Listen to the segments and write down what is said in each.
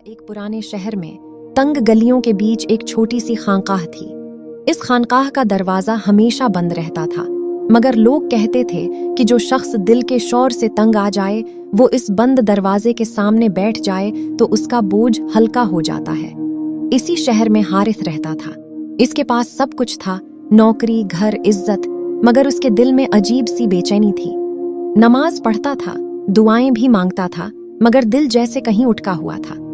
एक पुराने शहर में तंग गलियों के बीच एक छोटी सी खानकाह थी। इस खानकाह का दरवाजा हमेशा बंद रहता था, मगर लोग कहते थे कि जो शख्स दिल के शौर से तंग आ जाए, वो इस बंद दरवाजे के सामने बैठ जाए तो उसका बोझ हल्का हो जाता है। इसी शहर में हारिस रहता था। इसके पास सब कुछ था, नौकरी, घर, इज्जत, मगर उसके दिल में अजीब सी बेचैनी थी। नमाज पढ़ता था, दुआएं भी मांगता था, मगर दिल जैसे कहीं उटका हुआ था।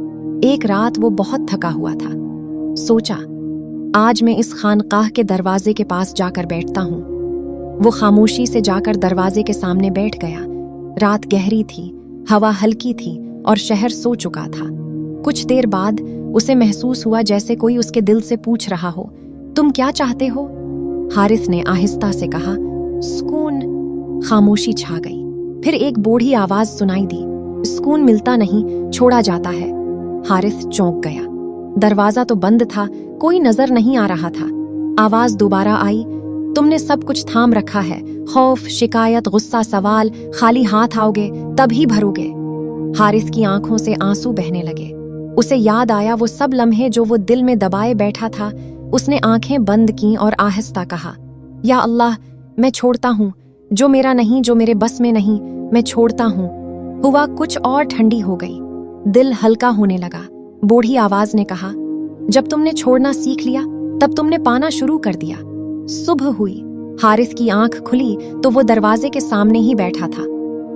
एक रात वो बहुत थका हुआ था। सोचा, आज मैं इस खानकाह के दरवाजे के पास जाकर बैठता हूँ। वो खामोशी से जाकर दरवाजे के सामने बैठ गया। रात गहरी थी, हवा हल्की थी और शहर सो चुका था। कुछ देर बाद उसे महसूस हुआ जैसे कोई उसके दिल से पूछ रहा हो, तुम क्या चाहते हो? हारिस ने आहिस्ता से कहा, सुकून। खामोशी छा गई। फिर एक बूढ़ी आवाज सुनाई दी, सुकून मिलता नहीं, छोड़ा जाता है। हारिस चौंक गया। दरवाजा तो बंद था, कोई नजर नहीं आ रहा था। आवाज दोबारा आई, तुमने सब कुछ थाम रखा है, खौफ, शिकायत, गुस्सा, सवाल, खाली हाथ आओगे तभी भरोगे। हारिस की आंखों से आंसू बहने लगे। उसे याद आया वो सब लम्हे जो वो दिल में दबाए बैठा था। उसने आंखें बंद की और आहिस्ता कहा, या अल्लाह, मैं छोड़ता हूँ। जो मेरा नहीं, जो मेरे बस में नहीं, मैं छोड़ता हूँ। हुआ कुछ और ठंडी हो गई, दिल हल्का होने लगा। बूढ़ी आवाज ने कहा, जब तुमने छोड़ना सीख लिया तब तुमने पाना शुरू कर दिया। सुबह हुई। हारिस की आंख खुली तो वो दरवाजे के सामने ही बैठा था।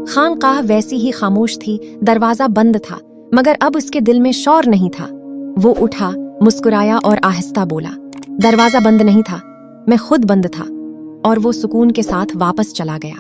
खानकाह वैसी ही खामोश थी, दरवाजा बंद था, मगर अब उसके दिल में शौर नहीं था। वो उठा, मुस्कुराया और आहिस्ता बोला, दरवाजा बंद नहीं था, मैं खुद बंद था। और वो सुकून के साथ वापस चला गया।